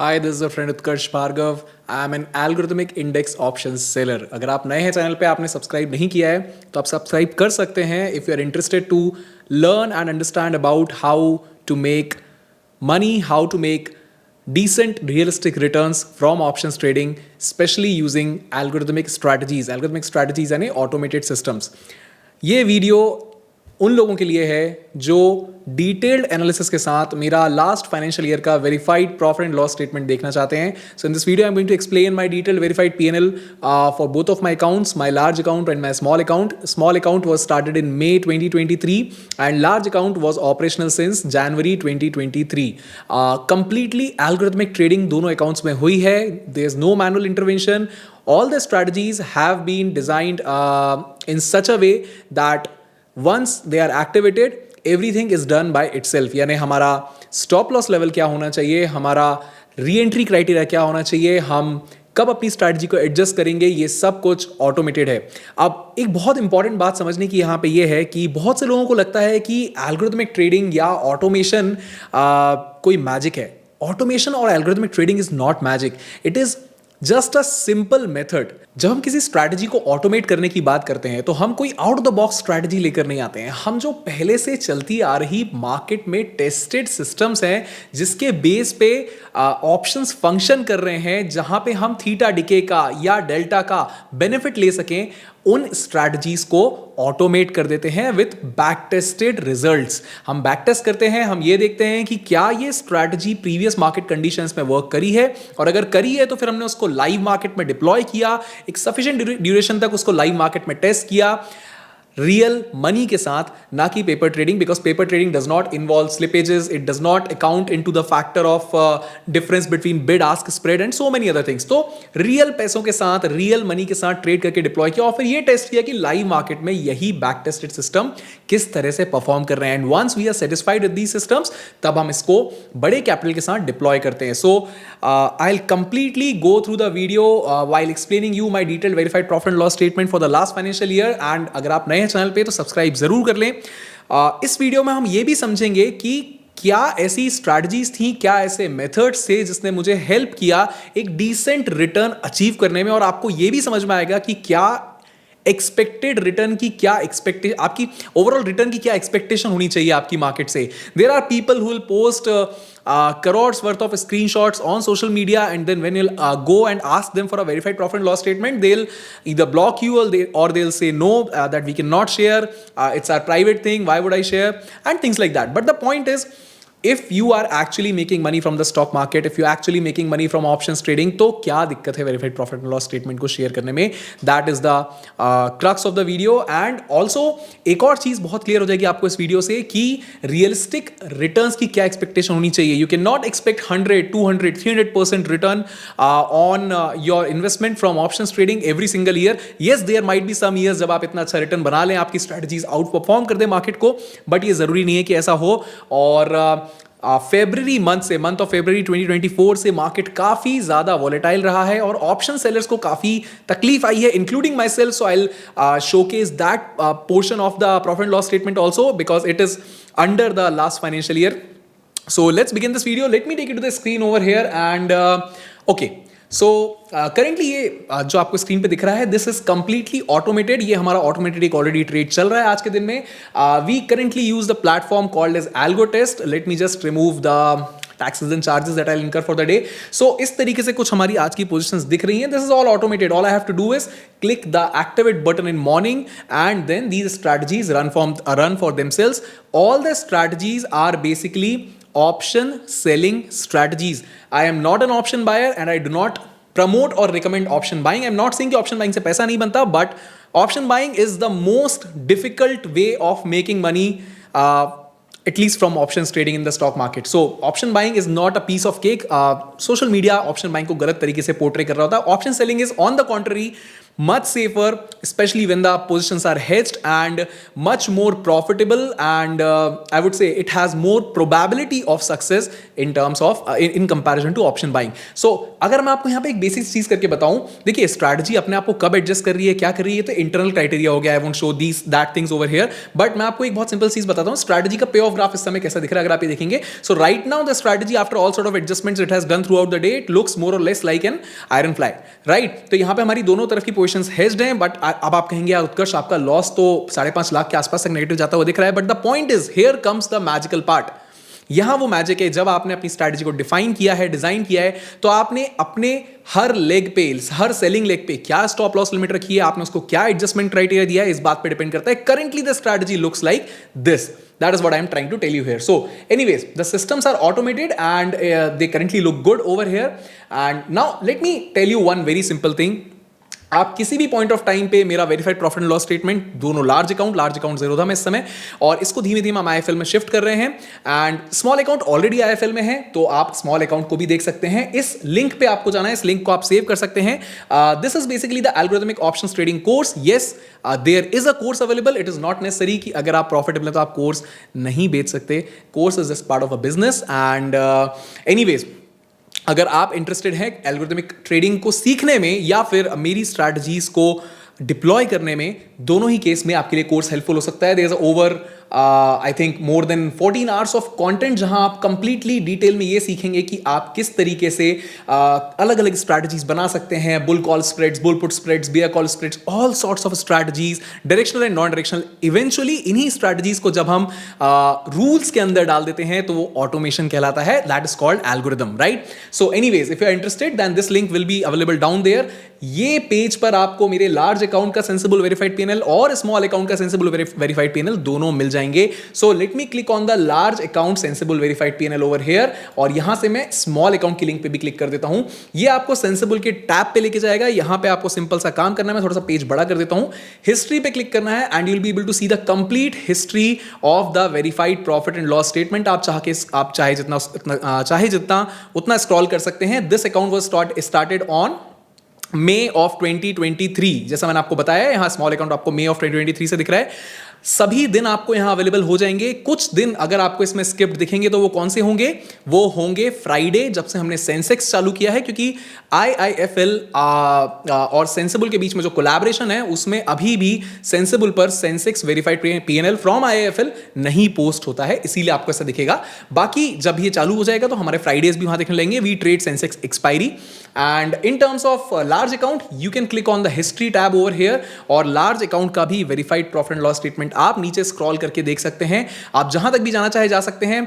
Hi, this is your friend Utkarsh Bhargav. I am an algorithmic index options seller. अगर आप नए हैं channel पे आपने सब्सक्राइब नहीं किया है तो आप सब्सक्राइब कर सकते हैं if you are interested to learn and understand about how to make money, how to make decent realistic returns from options trading, especially using algorithmic strategies. Algorithmic strategies यानी automated systems. ये video उन लोगों के लिए है जो detailed analysis के साथ मेरा लास्ट फाइनेंशियल ईयर का verified profit and loss statement देखना चाहते हैं. So in this video I am going to explain my detailed verified PNL for both of my accounts, my large account and my small account. Small account was started in May 2023 and large account was operational since January 2023. Completely algorithmic trading दोनों accounts में हुई है. There is no manual intervention. All the strategies have been designed in such a way that once they are activated, everything is done by itself. यानी हमारा stop loss level क्या होना चाहिए, हमारा री एंट्री क्राइटेरिया क्या होना चाहिए, हम कब अपनी स्ट्रैटेजी को एडजस्ट करेंगे, ये सब कुछ ऑटोमेटेड है. अब एक बहुत इंपॉर्टेंट बात समझने की यहाँ पे ये है कि बहुत से लोगों को लगता है कि एल्गोरिथमिक ट्रेडिंग या ऑटोमेशन कोई मैजिक है. ऑटोमेशन और algorithmic trading is not magic. It is just a simple method. जब हम किसी स्ट्रैटेजी को ऑटोमेट करने की बात करते हैं तो हम कोई out of the box strategy लेकर नहीं आते हैं. हम जो पहले से चलती आ रही मार्केट में टेस्टेड सिस्टम्स हैं जिसके बेस पे ऑप्शंस फंक्शन कर रहे हैं, जहां पे हम थीटा डिके का या डेल्टा का बेनिफिट ले सकें, उन स्ट्रैटेजीज को ऑटोमेट कर देते हैं विथ बैक टेस्टेड रिजल्ट्स. हम बैक टेस्ट करते हैं, हम ये देखते हैं कि क्या ये स्ट्रैटेजी प्रीवियस मार्केट कंडीशंस में वर्क करी है, और अगर करी है तो फिर हमने उसको लाइव मार्केट में डिप्लॉय किया, एक सफिशिएंट ड्यूरेशन तक उसको लाइव मार्केट में टेस्ट किया रियल मनी के साथ, ना कि paper trading. Because paper trading does not involve slippages, it does not account in to the factor of difference between bid ask spread and so many other things. तो real पैसों के साथ, real money के साथ trade करके deploy किया और फिर ये टेस्ट किया कि लाइव मार्केट में यही बैक टेस्टेड सिस्टम किस तरह से परफॉर्म कर रहे हैं. And once we are satisfied with these systems, तब हम इसको बड़े कैपिटल के साथ डिप्लॉय करते हैं. So I will completely go through the video while explaining you my detailed verified profit and loss statement for the last financial year. And अगर आप नए चैनल पे तो सब्सक्राइब जरूर कर लें. इस वीडियो में हम ये भी समझेंगे कि क्या ऐसी स्ट्रैटेजीज थी, क्या ऐसे मेथड्स थे जिसने मुझे हेल्प किया एक डिसेंट रिटर्न अचीव करने में, और आपको ये भी समझ में आएगा कि क्या एक्सपेक्टेड रिटर्न की क्या एक्सपेक्टेशन, आपकी ओवरऑल रिटर्न की क्या एक्सपेक्टेशन होनी चाहिए आपकी मार्केट से. There are people who will post crores worth of screenshots on social media, and then when you'll go and ask them for a verified profit and loss statement, they'll either block you or they'll say no, that we cannot share, it's our private thing, why would I share, and things like that. But the point is, if you are actually making money from the stock market, if you're actually making money from options trading, तो क्या दिक्कत है verified profit and loss statement को share करने में. That is the crux of the video. And also एक और चीज बहुत क्लियर हो जाएगी आपको इस वीडियो से कि रियलिस्टिक रिटर्न्स की क्या एक्सपेक्टेशन होनी चाहिए. You can not expect 100, 200, 300% return on your investment from options trading every single year. Yes, there might be some years जब आप इतना अच्छा रिटर्न बना लें, आपकी स्ट्रेटजीज आउट परफॉर्म कर दे मार्केट को, बट ये जरूरी नहीं है कि ऐसा हो. और फेब्रुअरी मंथ ऑफ फेब्रुअरी 2024 से मार्केट काफी ज्यादा वॉलेटाइल रहा है और ऑप्शन सेलर्स को काफी तकलीफ आई है, including my self. So I will showcase that portion of the profit and loss statement also because it is under the last financial year. So let's begin this video. Let me take you to the screen over here and okay. So currently ये जो आपको screen पे दिख रहा है, this is completely automated. ये हमारा automated एक ऑलरेडी ट्रेड चल रहा है आज के दिन में. We currently use the platform called as AlgoTest. Let me just remove the taxes and charges that I'll incur for the day. So इस तरीके से कुछ हमारी आज की positions दिख रही हैं. This is all automated. All I have to do is click the activate button in morning and then these strategies run for themselves. All the strategies are basically option selling strategies. I am not an option buyer and I do not promote or recommend option buying. I'm not saying कि option buying से पैसा नहीं बनता, but option buying is the most difficult way of making money, at least from options trading in the stock market. So option buying is not a piece of cake. Social media option buying को गलत तरीके से portray कर रहा होता है. Option selling is on the contrary much safer, especially when the positions are hedged, and much more profitable, and I would say it has more probability of success in terms of in comparison to option buying. So अगर मैं आपको यहाँ पे एक basic चीज करके बताऊं, देखिए स्ट्रैटेजी अपने आप को कब एडजस्ट कर रही है, क्या कर रही है, तो इंटरनल क्राइटेरिया हो गया. I won't show these that things over here, but मैं आपको एक बहुत सिंपल चीज बताता हूं, स्ट्रैटेजी का पे ऑफ ग्राफ इस समय कैसा दिख रहा है अगर आप ये देखेंगे. So right now the strategy after all sort of adjustments it has done throughout the day, it looks more or less like an iron fly, right. तो यहाँ पे हमारी दोनों तरफ की पोजीशंस हेज्ड हैं, बट अब आप कहेंगे यार उत्कर्ष आपका लॉस तो 5.5 लाख के आसपास तक नेगेटिव जाता हुआ दिख रहा है, but the point is here comes the magical part. यहां वो मैजिक है, जब आपने अपनी स्ट्रैटेजी को डिफाइन किया है, डिजाइन किया है, तो आपने अपने हर लेग पे, हर सेलिंग लेग पे क्या स्टॉप लॉस लिमिट रखी है, आपने उसको क्या एडजस्टमेंट क्राइटेरिया दिया है, इस बात पे डिपेंड करता है. Currently the strategy looks like this. That is what I am trying to tell you here. So anyways, the systems are automated and they currently look good over here. And now let me tell you one very simple thing. आप किसी भी point of time पे मेरा verified profit and loss statement, दोनों large account zero था मैं इस समय, और इसको धीमे धीमे हम आईएफएल में शिफ्ट कर रहे हैं, and small account already IFL में है, तो आप स्मॉल अकाउंट को भी देख सकते हैं. इस लिंक पे आपको जाना है, इस लिंक को आप सेव कर सकते हैं. This is basically the algorithmic options trading course. Yes, there is a course available. It is not necessary कि अगर आप प्रॉफिटेबल है तो आप कोर्स नहीं बेच सकते. Course is just part of a business. And anyways, अगर आप इंटरेस्टेड हैं एल्गोरिथमिक ट्रेडिंग को सीखने में या फिर मेरी स्ट्रैटेजीज को डिप्लॉय करने में, दोनों ही केस में आपके लिए कोर्स हेल्पफुल हो सकता है. There is over I think more than 14 hours of content, जहां आप कंप्लीटली डिटेल में ये सीखेंगे कि आप किस तरीके से अलग अलग स्ट्रैटेजीज बना सकते हैं. Bull call spreads, bull put spreads, bear call spreads, all sorts of strategies, directional and non directional. Eventually इन्हीं स्ट्रैटेजीज को जब हम रूल्स के अंदर डाल देते हैं तो वो ऑटोमेशन कहलाता है. That is called algorithm, right. So anyways, if you are interested then this link will be available down there. ये पेज पर आपको मेरे लार्ज अकाउंट का सेंसिबल वेरीफाइड पीएनएल और स्मॉल अकाउंट का सेंसिबल वेरीफाइड पीएनएल दोनों मिल जाएंगे. So let me click on the large account sensible verified PNL over here, और यहां से मैं स्मॉल अकाउंट की लिंक पे भी क्लिक कर देता हूं. ये आपको सेंसिबल के टैब पे लेके जाएगा. यहां पे आपको सिंपल सा काम करना है, मैं थोड़ा सा पेज बड़ा कर देता हूं. हिस्ट्री पे क्लिक करना है and you will be able to see the complete history of the verified profit and loss statement. आप चाहे जितना उतना स्क्रॉल कर सकते हैं. This account was started on May of 2023. जैसा मैंने आपको बताया, यहां स्मॉल अकाउंट आपको May of 2023 से दिख रहा है. सभी दिन आपको यहां अवेलेबल हो जाएंगे. कुछ दिन अगर आपको इसमें स्किप्ड दिखेंगे तो वो कौन से होंगे? वो होंगे फ्राइडे, जब से हमने सेंसेक्स चालू किया है, क्योंकि IIFL और सेंसिबल के बीच में जो कोलैबोरेशन है उसमें अभी भी सेंसिबल पर Sensex verified PNL from IIFL नहीं पोस्ट होता है, इसीलिए आपको ऐसा दिखेगा. बाकी जब ये चालू हो जाएगा तो हमारे फ्राइडेज भी वहां देखने लेंगे. We trade Sensex expiry. And in terms of large account you can click on the history tab over here, और लार्ज अकाउंट का भी verified profit and loss statement आप नीचे स्क्रॉल करके देख सकते हैं. आप जहां तक भी जाना चाहे जा सकते हैं.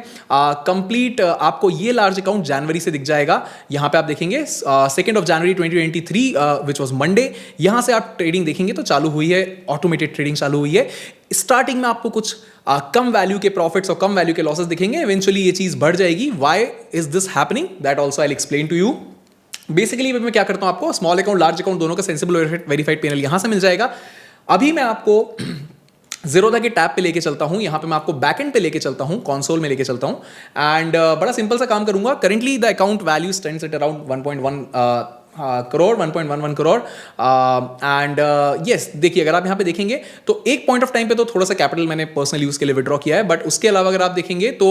कंप्लीट आपको ये लार्ज अकाउंट जनवरी से दिख जाएगा. यहां पे आप देखेंगे 2nd of January 2023 which was Monday. यहां से आप ट्रेडिंग देखेंगे तो चालू हुई है, ऑटोमेटेड ट्रेडिंग चालू हुई है. स्टार्टिंग में आपको कुछ कम वैल्यू के प्रॉफिट्स और कम वैल्यू के लॉसेस दिखेंगे. इवेंचुअली ये चीज बढ़ जाएगी. Why is this happening, that also I will explain to you. Basically मैं क्या करता हूं, आपको स्मॉल अकाउंट लार्ज अकाउंट दोनों का सेंसिबल वेरीफाइड पीएनएल यहां से मिल जाएगा. अभी मैं आपको जीरोधा के टैब पे लेके चलता हूं. यहां पे मैं आपको बैकएंड पे लेके चलता हूं, कंसोल में लेके चलता हूं, एंड बड़ा सिंपल सा काम करूंगा. Currently the account value stands at around 1.1 crore, 1.11 crore. And yes, देखिए अगर आप यहाँ पे देखेंगे तो एक पॉइंट ऑफ टाइम पे तो थोड़ा सा कैपिटल मैंने पर्सनल यूज के लिए विड्रॉ किया है, बट उसके अलावा अगर आप देखेंगे तो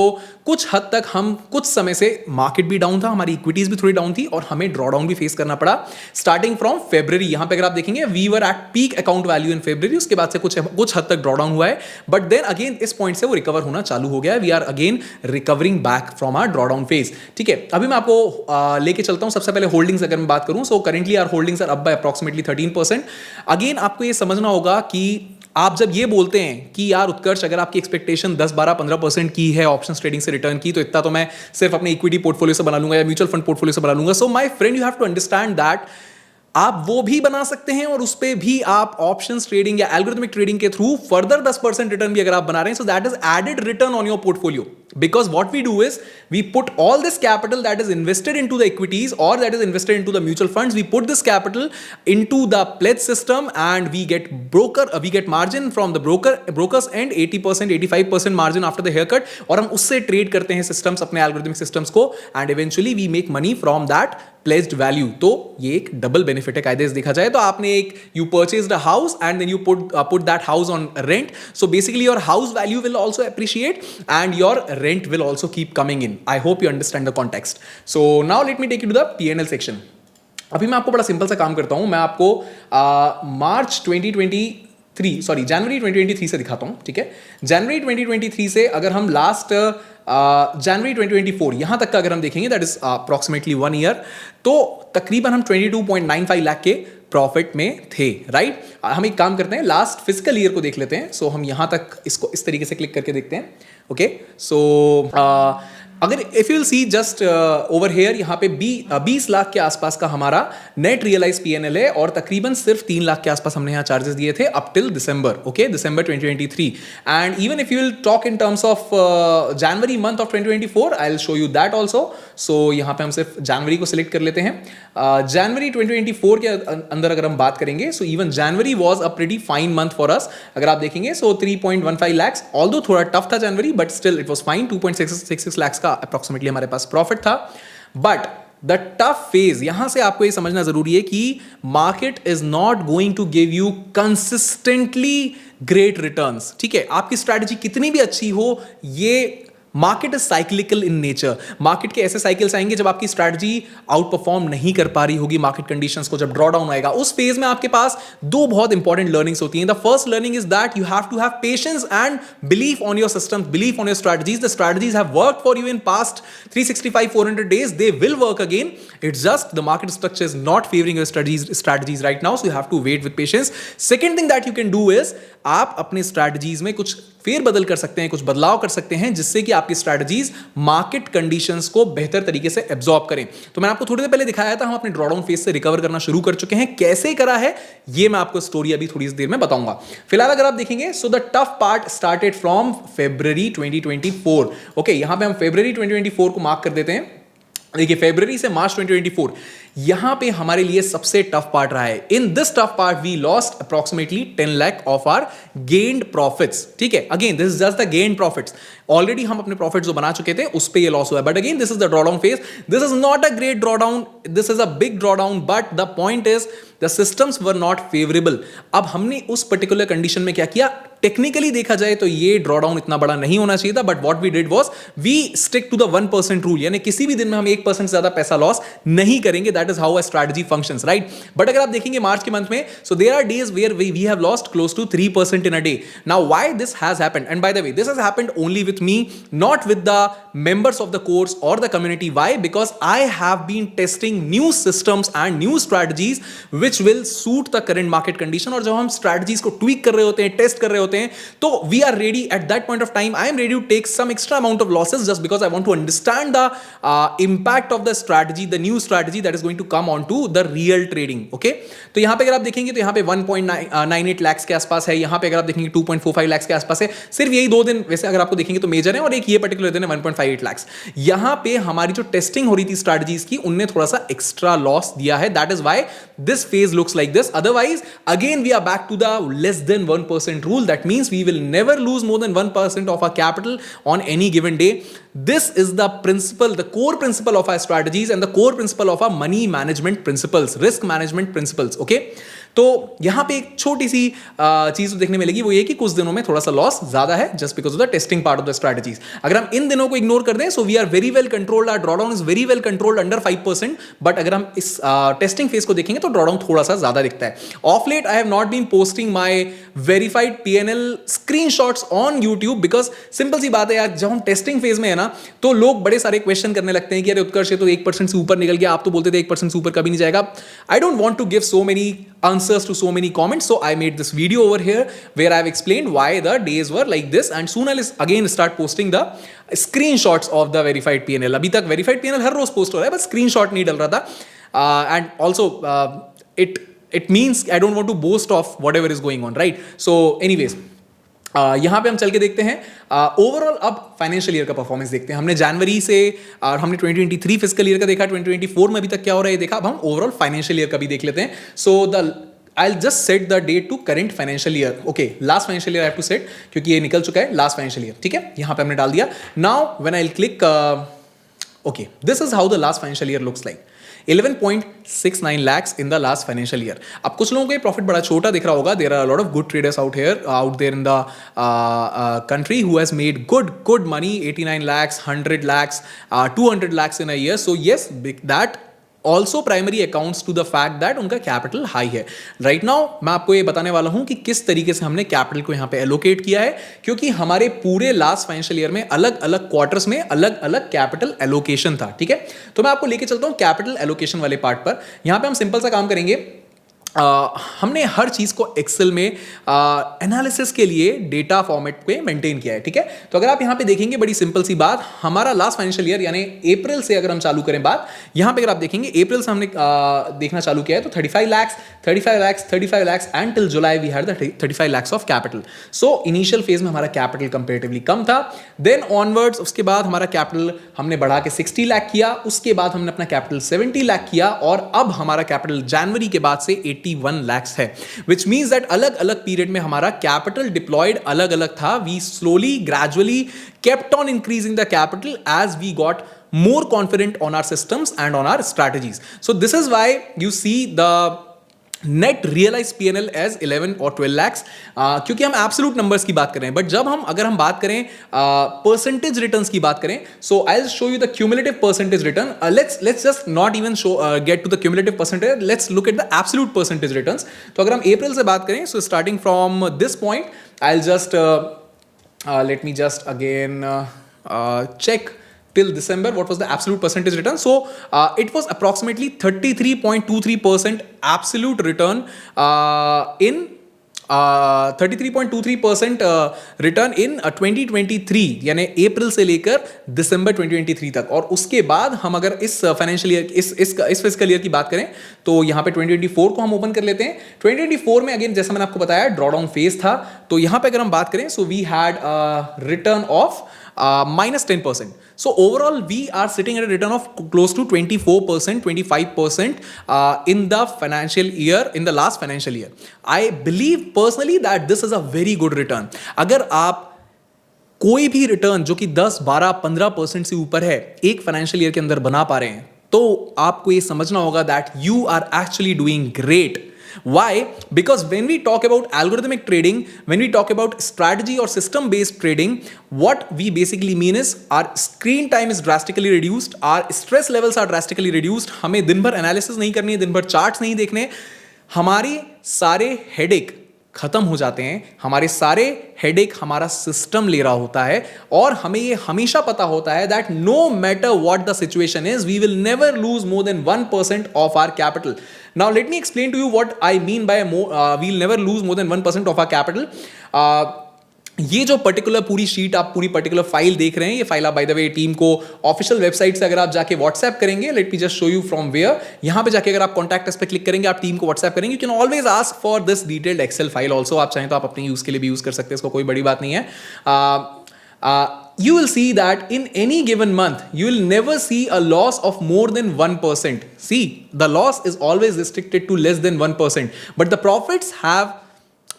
कुछ हद तक हम कुछ समय से मार्केट भी डाउन था, हमारी इक्विटीज भी थोड़ी डाउन थी, और हमें ड्रॉ डाउन भी फेस करना पड़ा स्टार्टिंग फ्रॉम फेब्रुअरी. यहाँ पे अगर आप देखेंगे we were at peak account value in February. उसके बाद से कुछ हद तक ड्रॉ डाउन हुआ है, बट देन अगेन इस पॉइंट से वो रिकवर होना चालू हो गया है. We are again recovering back from our drawdown phase. ठीक है, अभी मैं आपको लेके चलता हूं. सबसे पहले होल्डिंग्स अगर मैं बात करूं, so currently our holdings are up by approximately 13%. अगेन आपको ये समझना होगा कि आप जब ये बोलते हैं कि यार उत्कर्ष, अगर आपकी एक्सपेक्टेशन 10, 12, 15% की है ऑप्शन ट्रेडिंग से रिटर्न की, तो इतना तो मैं सिर्फ अपने इक्विटी पोर्टफोलियो से बना लूंगा या म्यूचुअल फंड पोर्टफोलियो से बना लूंगा. So my friend, you have to understand that आप वो भी बना सकते हैं और उस पे भी आप ऑप्शंस ट्रेडिंग या एल्गोरिथमिक ट्रेडिंग के थ्रू फर्दर 10% रिटर्न भी अगर आप बना रहे हैं, so that is added return on your portfolio. Because what we do is we put all this capital that is invested into the equities or that is invested into the mutual funds, we put this capital into the pledge system and we get margin from the brokers and 80% 85% margin after the haircut, और हम उससे trade करते हैं systems, अपने algorithmic systems को, and eventually we make money from that pledged value. तो ये एक डबल बेनिफिट है कायदे से देखा जाए तो। आपने एक you purchased a house and then you put that house on rent, so basically your house value will also appreciate and your rent will also keep coming in. I hope you understand the context. So now let me take you to the P&L section. अभी मैं आपको बड़ा simple सा काम करता हूं, मैं आपको जनवरी 2023 से दिखाता हूं, ठीक है। जनवरी 2023 से अगर हम लास्ट जनवरी 2024 यहां तक का अगर हम देखेंगे, दैट इज अप्रॉक्सीमेटली 1 ईयर, तो तकरीबन हम 22.95 लाख के प्रॉफिट में थे, राइट। हम एक काम करते हैं, लास्ट फिजिकल ईयर को देख लेते हैं। सो हम यहां तक इसको इस तरीके से क्लिक करके देखते हैं, ओके। सो अगर if you see just over here, यहाँ पे 20 लाख के आसपास का हमारा नेट रियलाइज P&L है और तकरीबन सिर्फ 3 लाख के आसपास हमने यहाँ चार्जेस दिए थे up till December, okay, December 2023। And even if you will talk in terms of January month of 2024, I will show you that also. So यहाँ पे हम सिर्फ जनवरी को सिलेक्ट कर लेते हैं। जनवरी 2024 के अंदर अगर हम बात करेंगे, so even January was a pretty fine month for us. अगर आप देखेंगे, सो 3.15 लाख, ऑल्दो थोड़ा टफ था जनवरी, but still it was fine. 2.66 lakh का अप्रोक्सीमेटली हमारे पास प्रॉफिट था। बट द टफ फेज, यहां से आपको ये समझना जरूरी है कि market is not going to give you consistently great returns, ठीक है। आपकी स्ट्रैटेजी कितनी भी अच्छी हो, ये market is cyclical in nature. Market के ऐसे साइकिल्स आएंगे जब आपकी स्ट्रैटेजी आउट परफॉर्म नहीं कर पा रही होगी मार्केट कंडीशंस को, जब ड्रॉ डाउन आएगा, उस फेज में आपके पास दो बहुत इंपॉर्टेंट लर्निंग्स होती हैं। The first learning is that you have to have patience and belief on your system, belief on your strategies. The strategies have worked for you in past 365-400 days, they will work again. It's just the market structure is not favoring your strategies right now, so you have to wait with patience. Second thing that you can do is आप अपने strategies में कुछ फेर बदल कर सकते हैं, कुछ बदलाव कर सकते हैं, जिससे कि आपकी स्ट्रैटेजीज मार्केट कंडीशंस को बेहतर तरीके से एब्जॉर्ब करें। तो मैंने आपको थोड़ी देर पहले दिखाया था, हम अपने ड्रॉडाउन फेज से रिकवर करना शुरू कर चुके हैं। कैसे करा है ये मैं आपको स्टोरी अभी थोड़ी देर में बताऊंगा। फिलहाल अगर आप देखेंगे, so the tough part started from February 2024, okay. यहां पे हम February 2024 को मार्क कर देते हैं। देखिए, फरवरी से मार्च 2024 यहां पे हमारे लिए सबसे टफ पार्ट रहा है। In this tough part we lost approximately 10 lakh of our gained profits, ठीक है। Again this is just the gained profits. Already हम अपने प्रॉफिट्स जो बना चुके थे उस पे ये लॉस हुआ है। But again this is the drawdown phase, this is not a great drawdown, this is a big drawdown, but the point is the systems were not favourable. अब हमने उस पर्टिकुलर कंडीशन में क्या किया, टेक्निकली देखा जाए तो ये ड्रॉडाउन इतना बड़ा नहीं होना चाहिए था, but what we did was we stick to the 1% rule, यानी किसी भी दिन में हम 1% से ज्यादा पैसा लॉस नहीं करेंगे। That is how a strategy functions, right. But अगर आप देखेंगे मार्च के मंथ में, so there are days where we have lost close to 3% in a day. Now why this has happened, and by the way this has happened only with me, not with the members of the course or the community. Why? Because I have been testing new systems and new strategies which will suit the current market condition. और जब हम strategies को tweak कर रहे होते हैं, test कर रहे होते हैं, तो we are ready at that point of time. I am ready to take some extra amount of losses just because I want to understand the impact of the strategy, the new strategy that is going to come onto the real trading. Okay? तो यहाँ पे अगर आप देखेंगे तो यहाँ पे 1.98 lakhs के आसपास है, यहाँ पे अगर आप देखेंगे 2.45 lakhs के आसपास है। सिर्फ यही 2 दिन वैसे अगर आपको देखेंगे तो मेजर है, और एक ये पर्टिकुलर दिन है 1.58 lakhs। यहां पे हमारी जो टेस्टिंग हो रही थी स्ट्रैटेजीज की, उनने थोड़ा सा एक्स्ट्रा लॉस दिया है। That is why this phase looks like this. Otherwise again we are back to the less than 1% rule. That means we will never lose more than 1% of our capital on any given day. This is the principle, the core principle of our strategies and the core principle of our money management principles, risk management principles, okay? तो यहां पे एक छोटी सी चीज देखने मिलेगी, वो ये कि कुछ दिनों में थोड़ा सा लॉस ज्यादा है just because of the testing part of the strategies. अगर हम इन दिनों को इग्नोर कर दें, so we are very well controlled, our drawdown is very well controlled under 5%। बट अगर हम इस टेस्टिंग फेज को देखेंगे तो ड्रॉडाउन थोड़ा सा ज्यादा दिखता है। Of late I have not been posting my verified P&L screenshots on YouTube, because simple सी बात है यार, जब हम टेस्टिंग फेज में है ना, तो लोग बड़े सारे क्वेश्चन करने लगते हैं कि अरे उत्कर्ष, तो 1% से ऊपर निकल गया, आप तो बोलते थे 1% से ऊपर कभी नहीं जाएगा। I don't want to give so many answers to so many comments, so I made this video over here where I've explained why the days were like this, and soon I'll again start posting the screenshots of the verified P&L. अभी तक verified P&L हर रोज post हो रहा है, बस screenshot नहीं डल रहा था। And also it means I don't want to boast of whatever is going on, right? So anyways, यहां पे हम चल के देखते हैं ओवरऑल। अब फाइनेंशियल ईयर का परफॉर्मेंस देखते हैं। हमने जनवरी से और हमने 2023 फिजिकल ईयर का देखा, 2024 में अभी तक क्या हो रहा है देखा। अब हम ओवरऑल फाइनेंशियल ईयर का भी देख लेते हैं। सो I'll just set the date to current financial year. Okay, last financial year I have to set क्योंकि ये निकल चुका है last financial year, ठीक है। यहां पे हमने डाल दिया। Now when I'll click okay, this is how the last financial year looks like. 11.69 lakhs in the last financial year. अब कुछ लोगों को ये प्रॉफिट बड़ा छोटा दिख रहा होगा. There are a lot of good traders out there in the country who has made good money, 89 lakhs, 100 lakhs, 200 lakhs in a year. So yes, that also primary accounts to the fact that उनका capital high है. Right now मैं आपको ये बताने वाला हूं कि किस तरीके से हमने कैपिटल को यहां पे एलोकेट किया है, क्योंकि हमारे पूरे लास्ट फाइनेंशियल ईयर में अलग अलग क्वार्टर्स में अलग अलग कैपिटल एलोकेशन था. ठीक है, तो मैं आपको लेके चलता हूं कैपिटल एलोकेशन वाले पार्ट पर. यहां पे हम सिंपल सा काम करेंगे. हमने हर चीज को एक्सेल में एनालिसिस के लिए डेटा फॉर्मेट पे मेंटेन किया है. ठीक है, तो अगर आप यहां पे देखेंगे बड़ी सिंपल सी बात, हमारा लास्ट फाइनेंशियल ईयर यानी अप्रैल से अगर हम चालू करें बात, यहां पे अगर आप देखेंगे अप्रैल से हमने देखना चालू किया है तो 35 lakhs and till July we had the 35 lakhs of capital. So initial phase में हमारा कैपिटल कंपैरेटिवली कम था. देन ऑनवर्ड्स उसके बाद हमारा कैपिटल हमने बढ़ा के 60 लाख किया, उसके बाद हमने अपना कैपिटल 70 लाख किया, और अब हमारा कैपिटल जनवरी के बाद से 81 lakhs है, which means that अलग अलग पीरियड में हमारा कैपिटल डिप्लॉयड अलग अलग था. We slowly gradually kept on increasing the capital as we got more confident on our systems and on our strategies. So this is why you see the net realise PNL as 11 और 12 lakhs, क्योंकि हम absolute numbers की बात कर रहे हैं. But जब अगर हम बात करें परसेंटेज रिटर्न्स की बात करें, so I will show you the cumulative percentage return. Let's just not even get to the cumulative percentage, let's look at the absolute percentage returns. तो अगर हम अप्रैल से बात करें, so starting from this point I will just let me just again check till December what was the absolute percentage return. So it was approximately 33.23% absolute return in 33.23% return इन 2023 यानी अप्रैल से लेकर दिसंबर 2023 तक. और उसके बाद हम अगर इस फाइनेंशियल ईयर इस फिस्कल ईयर की बात करें तो यहाँ पे 2024 को हम ओपन कर लेते हैं. 2024 में अगेन जैसा मैंने आपको बताया ड्रॉडाउन फेज था, तो यहाँ पे अगर हम बात करें so we had return of -10%. So overall we are sitting at a return of close to 24%, 25% in the financial year, in the last financial year. I believe personally that this is a very good return. अगर आप कोई भी return जो कि 10, 12, 15% से ऊपर है एक फाइनेंशियल ईयर के अंदर बना पा रहे हैं, तो आपको ये समझना होगा that you are actually doing great. Why? Because when we talk about algorithmic trading, when we talk about strategy or system based trading, what we basically mean is our screen time is drastically reduced, our stress levels are drastically reduced. हमें दिन भर analysis नहीं करनी है, दिन भर charts नहीं देखने, हमारी सारे हेडेक खत्म हो जाते हैं, हमारे सारे हेडेक हमारा सिस्टम ले रहा होता है, और हमें ये हमेशा पता होता है that no matter what the situation is we will never lose more than 1% of our capital. Now let me explain to you what I mean by we will never lose more than 1% of our capital. ये जो particular पूरी sheet आप पूरी particular file देख रहे हैं, ये file आप बाय द वे टीम को ऑफिशियल वेबसाइट से अगर आप जाके व्हाट्सएप करेंगे, let me just show you from where, यहां पे जाके अगर आप कॉन्टैक्ट अस पे क्लिक करेंगे, आप टीम को व्हाट्सएप करेंगे, you can always ask for this detailed excel file also. आप चाहें तो आप अपने यूज के लिए भी यूज कर सकते हैं, इसको कोई बड़ी बात नहीं है. You will see that in any given month, you will never see a loss of more than 1%. See, the loss is always restricted to less than 1%, but the profits have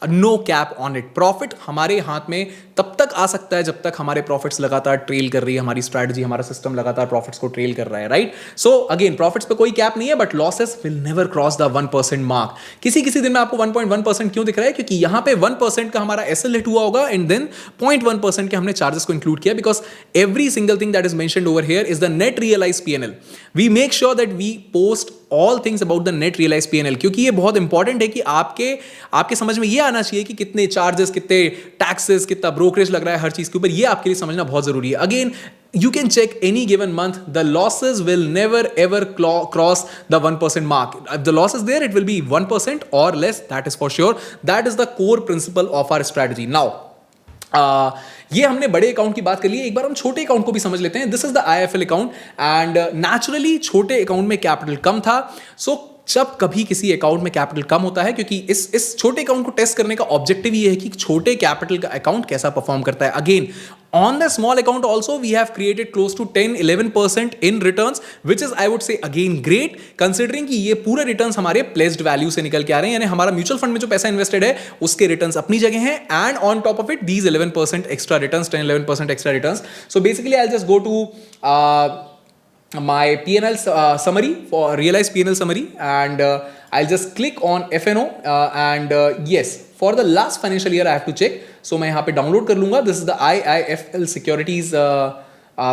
no cap on it. Profit हमारे हाथ में तब तक आ सकता है जब तक हमारे प्रॉफिट्स लगातार ट्रेल कर रही है, हमारी स्ट्रैटेजी, हमारा सिस्टम लगातार प्रॉफिट्स को ट्रेल कर रहा है, राइट. सो अगेन प्रॉफिट्स पे कोई कैप नहीं है, but losses will never cross the 1% mark. किसी किसी दिन में आपको 1.1% क्यों दिख रहा है, क्योंकि यहां पे 1% का हमारा एसएल हिट हुआ होगा एंड देन 0.1% के हमने चार्जेस को इंक्लूड किया, because every single thing that is mentioned over here is the net realise PnL. We make sure that we post all things about the net realise PnL, क्योंकि ये बहुत important है कि आपके समझ में ये आना चाहिए कि कितने चार्जेस, कितने टैक्सेस, कितना ब्रोकरेज लग रहा है हर चीज के ऊपर. ये आपके लिए समझना बहुत जरूरी है. Again you can check any given month, the losses will never ever cross the 1% mark. If the loss is there, it will be 1% or less, that is for sure. That is the core principle of our strategy. Now ये हमने बड़े account की बात कर ली है, एक बार हम छोटे अकाउंट को भी समझ लेते हैं. This is the IFL account and naturally छोटे अकाउंट में कैपिटल कम था. सो जब कभी किसी अकाउंट में कैपिटल कम होता है, क्योंकि इस छोटे अकाउंट को टेस्ट करने का ऑब्जेक्टिव ये है कि छोटे कैपिटल का अकाउंट कैसा परफॉर्म करता है. Again on the small account also we have created close to 10-11% in returns, which is I would say again great considering कि ये पूरे returns हमारे pledged value से निकल के आ रहे हैं, यानी हमारा म्यूचुअल फंड में जो पैसा इन्वेस्टेड है उसके रिटर्न्स अपनी जगह हैं, and on top of it these 11% extra returns, 10-11% extra returns. So basically I'll just go to my PNL summary, for realized PNL summary, and I'll just click on FNO, and yes, for the last financial year I have to check. So मैं यहाँ पे download कर लूँगा. This is the IIFL Securities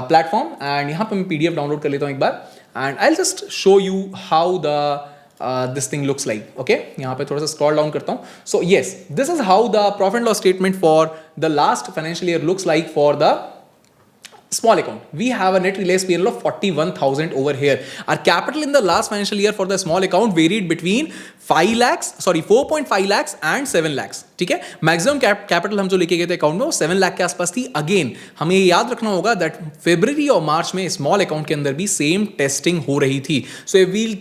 platform, and यहाँ पे मैं PDF download कर लेता हूँ एक बार, and I'll just show you how the this thing looks like. Okay, यहाँ पे थोड़ा सा scroll down करता हूँ. So yes, this is how the profit and loss statement for the last financial year looks like for the small account. We have a net realized PNL of 41,000 over here. Our capital in the last financial year for the small account varied between 4.5 lakhs and 7 lakhs. ठीक है, maximum capital हम जो लेके गए थे account में वो 7 लाख के आसपास थी. अगेन हमें ये याद रखना होगा दैट फरवरी और मार्च में स्मॉल अकाउंट के अंदर भी सेम टेस्टिंग हो रही थी. सो वील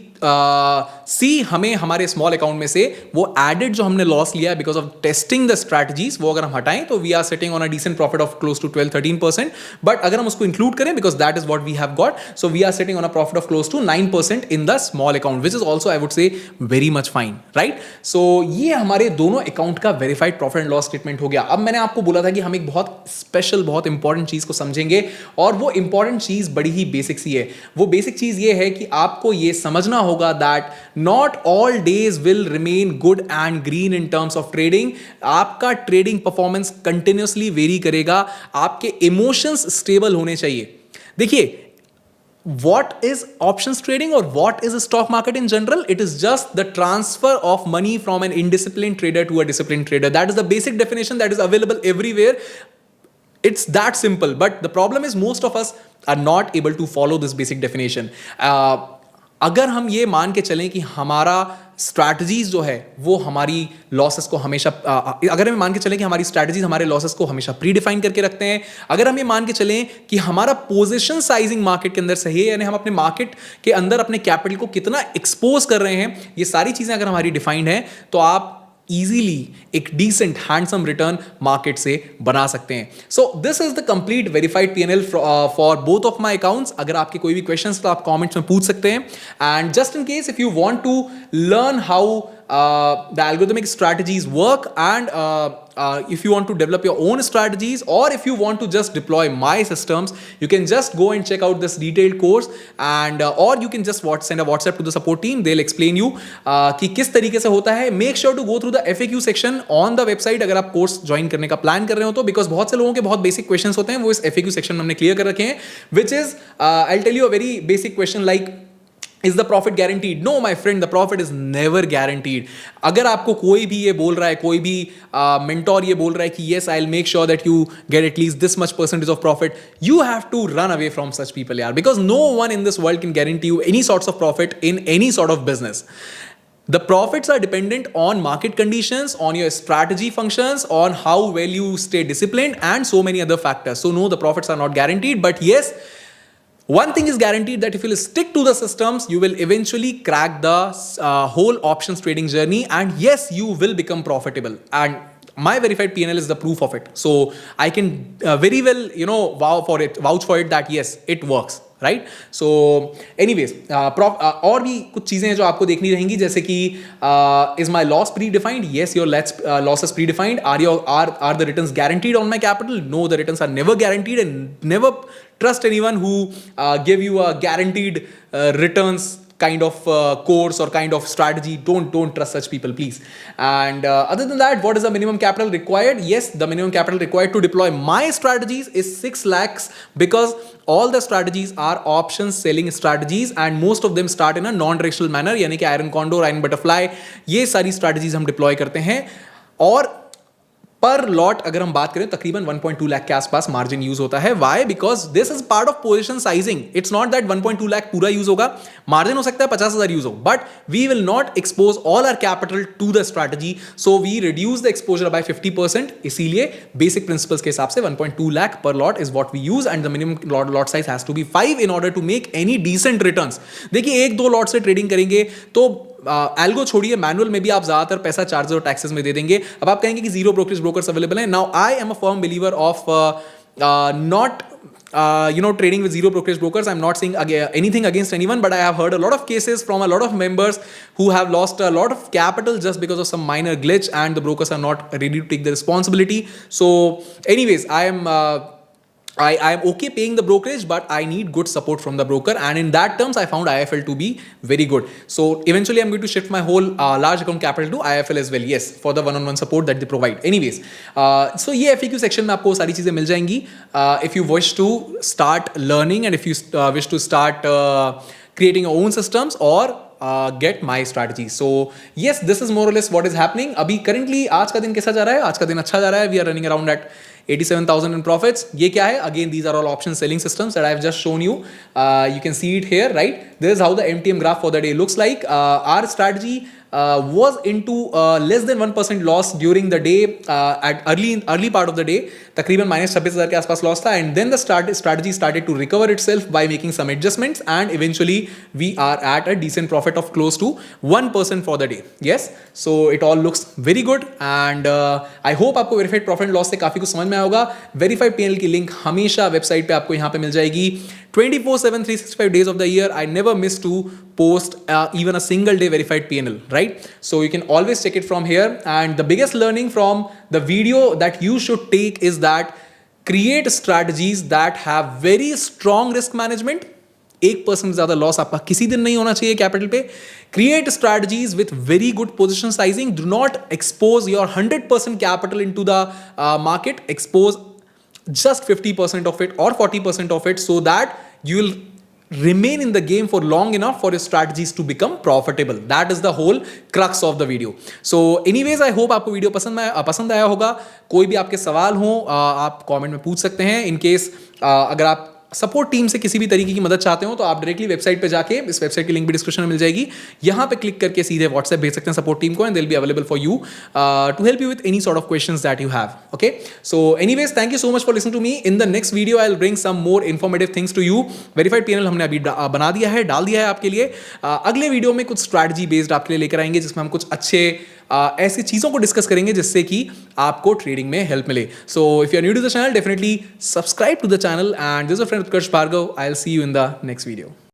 सी हमें हमारे स्मॉल अकाउंट में से वो एडेड जो हमने लॉस लिया है because of testing the strategies, वो अगर हम हटाएं तो we are sitting on a decent profit of close to 12-13%. But अगर हम उसको इंक्लूड करें because that is what we have got, so we are sitting on a profit of close to 9% in the small account, which is also I would say very much fine, right. So ये हमारे दोनों account का verified profit and loss statement हो गया. अब मैंने आपको बोला था कि हम एक बहुत स्पेशल, बहुत इंपॉर्टेंट चीज को समझेंगे, और वो इंपॉर्टेंट चीज बड़ी ही बेसिक सी है. वो बेसिक चीज ये है कि आपको ये समझना होगा that not all days will remain good and green in terms of trading. आपका ट्रेडिंग परफॉर्मेंस कंटिन्यूअसली वेरी करेगा. आपके इमोशंस स्टेबल होने चाहिए. देखिए, what is options trading or what is a stock market in general? It is just the transfer of money from an indisciplined trader to a disciplined trader. That is the basic definition that is available everywhere. It's that simple. But the problem is most of us are not able to follow this basic definition. अगर हम ये मान के चलें कि हमारा strategies जो है वो हमारी लॉसेस को हमेशा अगर हम मान के चलें कि हमारी स्ट्रैटेजीज हमारे लॉसेस को हमेशा प्री डिफाइन करके रखते हैं, अगर हम ये मान के चलें कि हमारा पोजीशन साइजिंग मार्केट के अंदर सही है, यानी हम अपने मार्केट के अंदर अपने कैपिटल को कितना एक्सपोज कर रहे हैं, ये सारी चीज़ें अगर हमारी डिफाइंड हैं, तो आप इजीली एक डिसेंट हैंडसम रिटर्न मार्केट से बना सकते हैं. So this is the complete verified PNL for both of my accounts. अगर आपके कोई भी क्वेश्चंस तो आप कमेंट्स में पूछ सकते हैं. And just in case if you want to learn how the algorithmic strategies work, and if you want to develop your own strategies, or if you want to just deploy my systems, you can just go and check out this detailed course, and or you can just send a WhatsApp to the support team. They'll explain you कि किस तरीके से होता है. Make sure to go through the FAQ section on the website अगर आप course join करने का प्लान कर रहे हो तो, बिकॉज बहुत से लोगों के बहुत बेसिक क्वेश्चंस होते हैं, वो इस FAQ सेक्शन में हमने क्लियर कर रखे हैं, which is I'll tell you a very basic question like, Is the profit guaranteed? No, my friend, the profit is never guaranteed. अगर आपको कोई भी ये बोल रहा है, कोई भी mentor ये बोल रहा है कि yes, I'll make sure that you get at least this much percentage of profit, you have to run away from such people, yaar, because no one in this world can guarantee you any sorts of profit in any sort of business. The profits are dependent on market conditions, on your strategy functions, on how well you stay disciplined, and so many other factors. So no, the profits are not guaranteed, but yes, one thing is guaranteed, that if you will stick to the systems, you will eventually crack the whole options trading journey, and yes, you will become profitable. And my verified PNL is the proof of it. So I can very well, vouch for it that yes, it works. Right. So anyways और भी कुछ चीज़ें हैं जो आपको देखनी रहेंगी, जैसे कि is my loss predefined? Yes, your loss is predefined. Are the returns guaranteed on my capital? No, the returns are never guaranteed, and never trust anyone who give you a guaranteed returns kind of course or kind of strategy. Don't trust such people, please. And other than that, what is the minimum capital required? Yes, the minimum capital required to deploy my strategies is 6 lakhs, because all the strategies are options selling strategies, and most of them start in a non-directional manner, यानी कि iron condor, iron butterfly, ये सारी strategies हम deploy करते हैं. और पर lot अगर हम बात करें तकरीबन 1.2 लाख के आसपास मार्जिन यूज होता है. Why? Because this is part of position sizing. It's not that 1.2 lakh पूरा यूज होगा, मार्जिन हो सकता है 50,000 यूज हो, but we will not expose all our capital to the strategy, so we reduce the exposure by 50%. इसीलिए basic principles के हिसाब से 1.2 लाख पर lot is what we use, and the minimum lot size has to be 5 in order to make any decent returns. देखिए, 1-2 lot से trading करेंगे तो algo छोड़िए, मैनुअल में भी आप ज्यादातर पैसा चार्जेस और टैक्सेस में दे देंगे. अब आप कहेंगे कि जीरो ब्रोकरेज ब्रोकर्स अवेलेबल है. Now I am a firm believer of not trading with zero brokerage brokers. I'm not saying anything against anyone, but I have heard a lot of cases from a lot of members who have lost a lot of capital just because of some minor glitch, and the brokers are not ready to take the responsibility. So anyways, I am I am okay paying the brokerage, but I need good support from the broker. And in that terms, I found IIFL to be very good. So eventually, I'm going to shift my whole large account capital to IIFL as well. Yes, for the one-on-one support that they provide. Anyways, so ये FAQ section में आपको सारी चीजें मिल जाएंगी. If you wish to start learning and if you wish to start creating your own systems or get my strategy. So yes, this is more or less what is happening. अभी currently आज का दिन कैसा जा रहा है? आज का दिन अच्छा जा रहा है. We are running around at 87,000 in profits. ये क्या है? Again, these are all option selling systems that I have just shown you. You can see it here, right? This is how the MTM graph for the day looks like. Our strategy was into less than 1% loss during the day at early part of the day. तकरीबन -26,000 के आसपास loss था, and then the strategy started to recover itself by making some adjustments, and eventually we are at a decent profit of close to 1% for the day. Yes, so it all looks very good, and I hope आपको verified profit and loss से काफी कुछ समझ में आया होगा. Verified PNL की link हमेशा वेबसाइट पे आपको यहाँ पे मिल जाएगी. 24/7 365 days of the year, I never miss to post even a single day verified PNL, right? So you can always check it from here, and the biggest learning from the video that you should take is that create strategies that have very strong risk management. 1% ज़्यादा loss आपका किसी दिन नहीं होना चाहिए capital पे. Create strategies with very good position sizing. Do not expose your 100% capital in to the market. Expose just 50% of it or 40% of it, so that you will remain in the game for long enough for your strategies to become profitable. That is the whole crux of the video. So anyways, I hope आपको video पसंद आया होगा. कोई भी आपके सवाल हो आप कमेंट में पूछ सकते हैं. इन केस अगर आप सपोर्ट टीम से किसी भी तरीके की मदद चाहते हो तो आप डायरेक्टली वेबसाइट पे जाके, इस वेबसाइट की लिंक भी डिस्क्रिप्शन में मिल जाएगी, यहाँ पे क्लिक करके सीधे व्हाट्सएप भेज सकते हैं सपोर्ट टीम को, and they will be available for you to help you with any sort of questions that you have. Okay, so anyways, thank you so much for listening to me. In the next video I will bring some more informative things to you. Verified PnL हमने अभी बना दिया है, डाल दिया है आपके लिए. अगले वीडियो में कुछ स्ट्रैटेजी बेस्ड आपके लिए लेकर आएंगे, जिसमें हम कुछ अच्छे ऐसी चीज़ों को डिस्कस करेंगे जिससे कि आपको ट्रेडिंग में हेल्प मिले. So if you are new to the channel, definitely subscribe to the channel, and this is a friend Utkarsh Bhargava. I will see you in the next video.